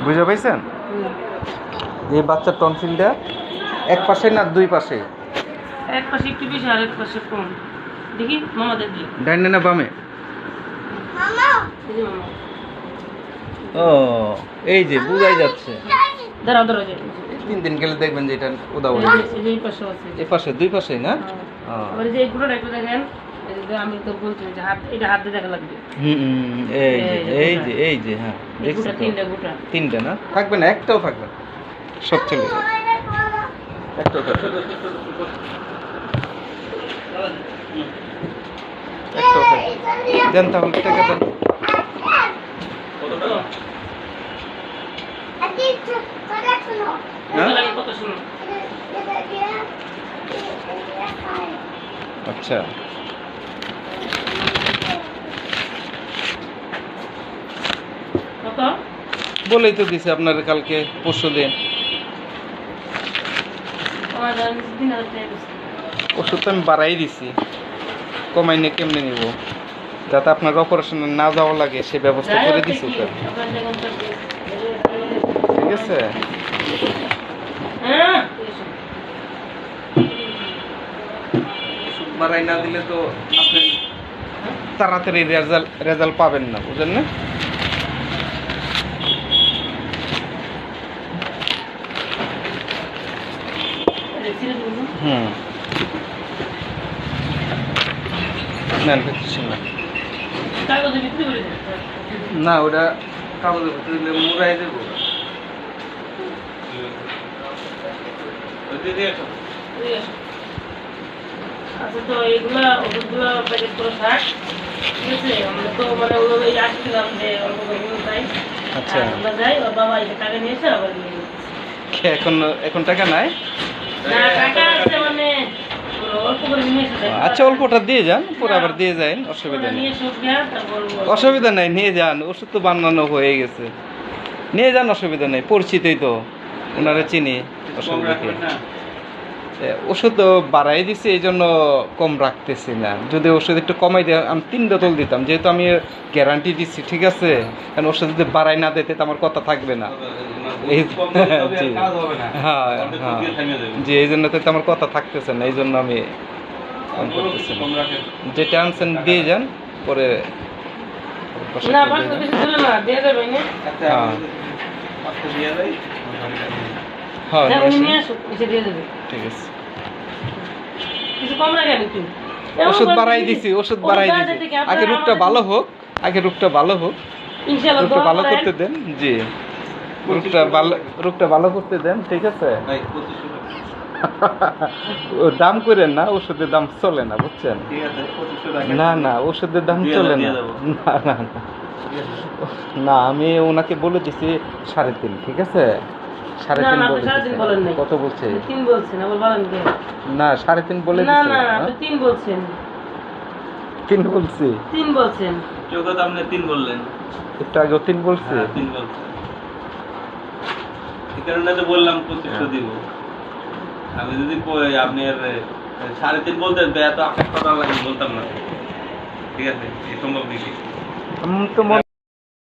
বুঝতে পাইছেন? যে বাচ্চার টনসিলটা এক পাশে না দুই পাশে? এক পাশে একটু বেশি আর এক পাশে কম। দেখি মামা দেখি ডাইনে না বামে? ও এই যে বুঝাই যাচ্ছে। দাঁড়াও দাঁড়াও, 3 দিন গেলে দেখবেন যে এটা উদা হয়ে যাচ্ছে। এই পাশে আছে, এই পাশে দুই পাশেই না? আবার যে এই পুরোটা একটু দেখেন, এই যে আমি তো বলছি যে হাত, এটা হাত দিয়ে দেখা লাগবে। এই যে হ্যাঁ দেখছি তো। গোটা 3টা না? থাকবে না, একটাও থাকবে না, সব চলে যাবে। একটাও থাকবে না। একটাও থাকবে না। দেন তাহলে টাকা দেন। হ্যাঁ? কত শুনুন। আচ্ছা কত বলেই তো দিছে আপনার কালকে পরশু দিন। ওষুধ তো আমি বাড়াই দিছি, কমাই নিয়ে কেমনে নিব? যাতে আপনার অপারেশনে না যাওয়া লাগে সে ব্যবস্থা করে দিছি তো। ঠিক আছে, ওষুধ বাড়াই না দিলে তো আপনি তাড়াতাড়ি রেজাল্ট পাবেন না, বুঝলেন না? হুম নেন কিছু না। না ওটা কাগজের ভিতরে দিলে মুড়াই দেবো। আচ্ছা, তো এইগুলা ওষুধগুলো প্যাকেট করে থাক, ঠিক আছে? আমরা তো মানে ওই আসছিলাম যে অল্প করে তাই। আচ্ছা আমরা যাই, ওর বাবা এই টাকা নিয়েছে আবার নিয়ে নিচ্ছে। এখন টাকা নাই? না, টাকা আছে মানে অল্প করে নিয়েছে। আচ্ছা অল্পটা দিয়ে যান, পরে আবার দিয়ে যান, অসুবিধা নেই। অসুবিধা নাই, নিয়ে যান, ওষুধ তো বানানো হয়ে গেছে, নিয়ে যান, অসুবিধা নেই, পরিচিতই তো, ওনারা চিনি, অসুবিধা কি? ওষুধ বাড়াই দিছি এই জন্য কম রাখতেছি না। যদি ওষুধ একটু কমাই দিয়ে আমি 3 বোতল দিতাম, যেহেতু আমি গ্যারান্টি দিচ্ছি, ঠিক আছে? কারণ ওষুধ যদি বাড়াই না দিতে আমার কথা থাকবে না। এই হ্যাঁ হ্যাঁ জি, এই জন্য তো আমার কথা থাকতেছে না, এই জন্য আমি কম করতেছি না। যেটা আনছেন দিয়ে যান, পরে ঠিক আছে। ওষুধ বাড়াই দিছি, ওষুধ বাড়াই দিছি। আগে রোগটা ভালো হোক, রোগটা ভালো করতে দেন। জি, রোগটা ভালো করতে দেন, ঠিক আছে? দাম করেন না, ওষুধের দাম চলে না, বুঝছেন? না না, ওষুধের দাম চলে না। না না না, আমি ওনাকে বলে দিছি 3.5, ঠিক আছে? 3.5 বলে দিছি। কত বলছে? 3 বলছেন, আবার বলেন কি? না 3.5 বলে না দিছি। না, আপনি 3 বলছেন। 3 বলছি? 3 বলছেন। চৌকাত আপনি 3 বললেন। একটু আগে 3 বলছি। 3 বলছেন। এই কারণে তো বললাম 2500 দিব। আমি যদি আপনার 3.5 বলতেন তো এত আকাশ পাতাল লাগে বলতাম না। ঠিক আছে, এই সম্ভব নাকি? তো